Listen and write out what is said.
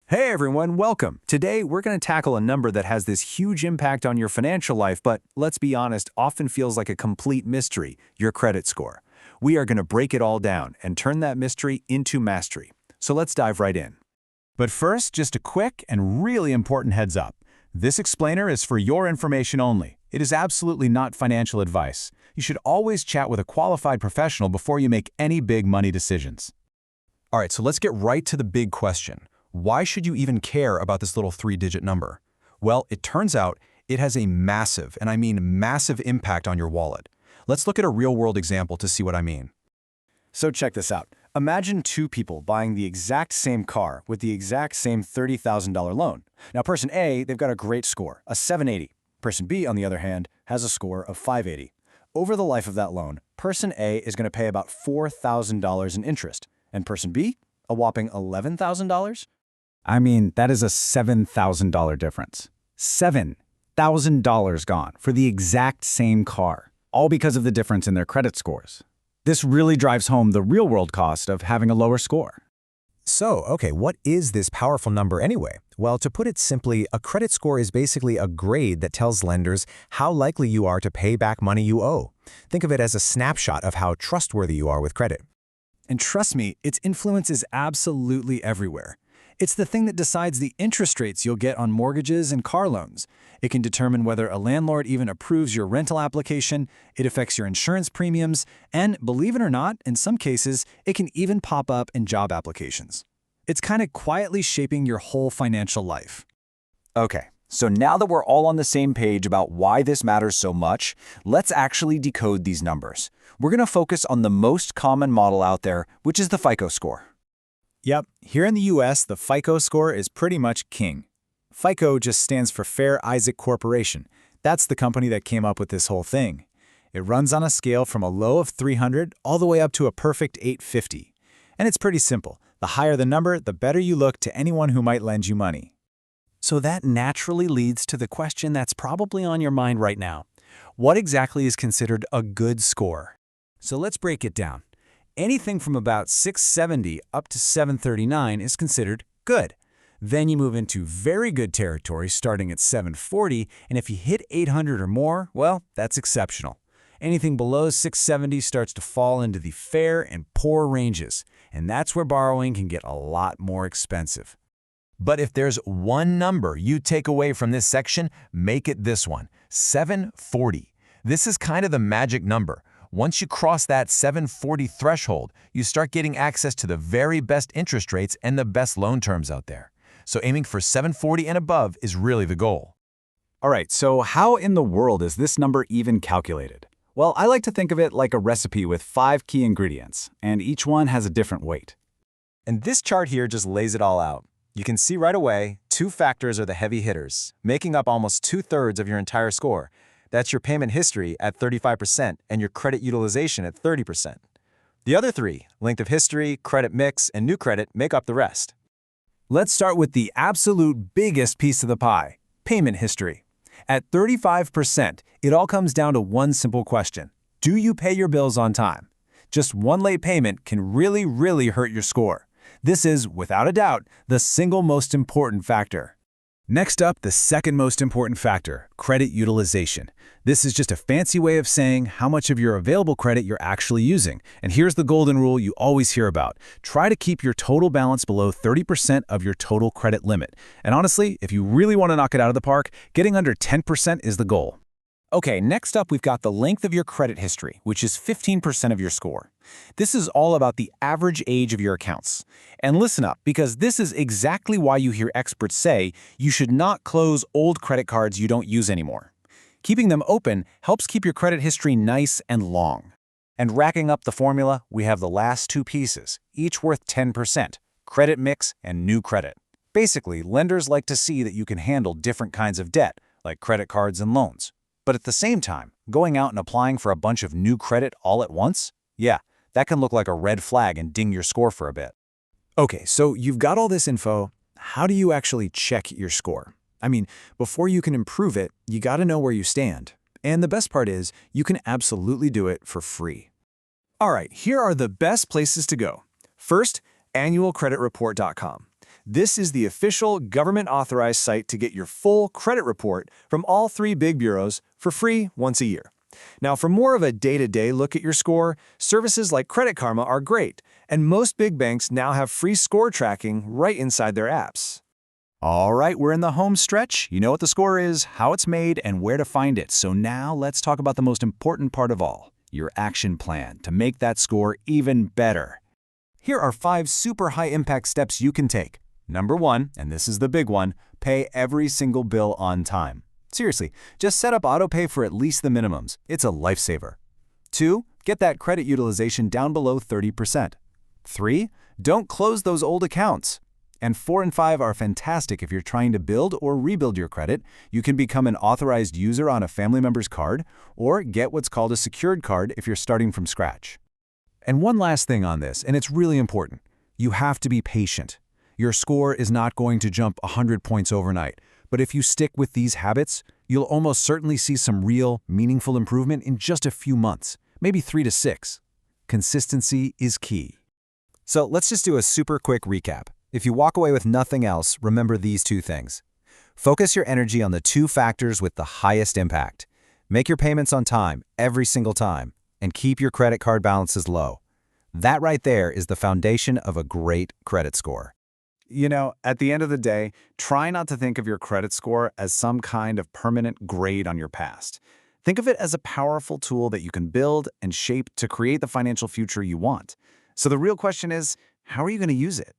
Hey everyone, welcome. Today we're going to tackle a number that has this huge impact on your financial life, but let's be honest, often feels like a complete mystery, your credit score. We are going to break it all down and turn that mystery into mastery. So let's dive right in. But first, just a quick and really important heads up. This explainer is for your information only. It is absolutely not financial advice. You should always chat with a qualified professional before you make any big money decisions. All right, so let's get right to the big question. Why should you even care about this little 3-digit number? Well, it turns out it has a massive, and I mean massive impact on your wallet. Let's look at a real-world example to see what I mean. So check this out. Imagine two people buying the exact same car with the exact same $30,000 loan. Now, person A, they've got a great score, a 780. Person B, on the other hand, has a score of 580. Over the life of that loan, person A is going to pay about $4,000 in interest, and person B, a whopping $11,000? I mean, that is a $7,000 difference. $7,000 gone for the exact same car, all because of the difference in their credit scores. This really drives home the real-world cost of having a lower score. So, okay, what is this powerful number anyway? Well, to put it simply, a credit score is basically a grade that tells lenders how likely you are to pay back money you owe. Think of it as a snapshot of how trustworthy you are with credit. And trust me, its influence is absolutely everywhere. It's the thing that decides the interest rates you'll get on mortgages and car loans. It can determine whether a landlord even approves your rental application, it affects your insurance premiums, and believe it or not, in some cases, it can even pop up in job applications. It's kind of quietly shaping your whole financial life. Okay, so now that we're all on the same page about why this matters so much, let's actually decode these numbers. We're going to focus on the most common model out there, which is the FICO score. Yep, here in the US, the FICO score is pretty much king. FICO just stands for Fair Isaac Corporation. That's the company that came up with this whole thing. It runs on a scale from a low of 300 all the way up to a perfect 850. And it's pretty simple. The higher the number, the better you look to anyone who might lend you money. So that naturally leads to the question that's probably on your mind right now. What exactly is considered a good score? So let's break it down. Anything from about 670 up to 739 is considered good. Then you move into very good territory starting at 740, and if you hit 800 or more, well, that's exceptional. Anything below 670 starts to fall into the fair and poor ranges, and that's where borrowing can get a lot more expensive. But if there's one number you take away from this section, make it this one, 740. This is kind of the magic number. Once you cross that 740 threshold, you start getting access to the very best interest rates and the best loan terms out there. So aiming for 740 and above is really the goal. All right, so how in the world is this number even calculated? Well, I like to think of it like a recipe with 5 key ingredients, and each one has a different weight. And this chart here just lays it all out. You can see right away, 2 factors are the heavy hitters, making up almost 2/3 of your entire score. That's your payment history at 35% and your credit utilization at 30%. The other 3, length of history, credit mix, and new credit, make up the rest. Let's start with the absolute biggest piece of the pie, payment history. At 35%, it all comes down to one simple question. Do you pay your bills on time? Just one late payment can really hurt your score. This is, without a doubt, the single most important factor. Next up, the second most important factor, credit utilization. This is just a fancy way of saying how much of your available credit you're actually using. And here's the golden rule you always hear about. Try to keep your total balance below 30% of your total credit limit. And honestly, if you really want to knock it out of the park, getting under 10% is the goal. Okay, next up we've got the length of your credit history, which is 15% of your score. This is all about the average age of your accounts. And listen up, because this is exactly why you hear experts say you should not close old credit cards you don't use anymore. Keeping them open helps keep your credit history nice and long. And racking up the formula, we have the last 2 pieces, each worth 10%, credit mix and new credit. Basically, lenders like to see that you can handle different kinds of debt, like credit cards and loans. But at the same time, going out and applying for a bunch of new credit all at once? Yeah, that can look like a red flag and ding your score for a bit. Okay, so you've got all this info. How do you actually check your score? I mean, before you can improve it, you got to know where you stand. And the best part is, you can absolutely do it for free. All right, here are the best places to go. First, annualcreditreport.com. This is the official government-authorized site to get your full credit report from all 3 big bureaus for free once a year. Now, for more of a day-to-day look at your score, services like Credit Karma are great, and most big banks now have free score tracking right inside their apps. All right, we're in the home stretch. You know what the score is, how it's made, and where to find it. So now let's talk about the most important part of all, your action plan to make that score even better. Here are 5 super high-impact steps you can take. Number 1, and this is the big one, pay every single bill on time. Seriously, just set up autopay for at least the minimums. It's a lifesaver. 2, get that credit utilization down below 30%. 3, don't close those old accounts. And 4 and 5 are fantastic if you're trying to build or rebuild your credit. You can become an authorized user on a family member's card, or get what's called a secured card if you're starting from scratch. And one last thing on this, and it's really important. You have to be patient. Your score is not going to jump 100 points overnight, but if you stick with these habits, you'll almost certainly see some real, meaningful improvement in just a few months, maybe 3 to 6. Consistency is key. So let's just do a super quick recap. If you walk away with nothing else, remember these 2 things. Focus your energy on the 2 factors with the highest impact. Make your payments on time, every single time, and keep your credit card balances low. That right there is the foundation of a great credit score. You know, at the end of the day, try not to think of your credit score as some kind of permanent grade on your past. Think of it as a powerful tool that you can build and shape to create the financial future you want. So the real question is, how are you going to use it?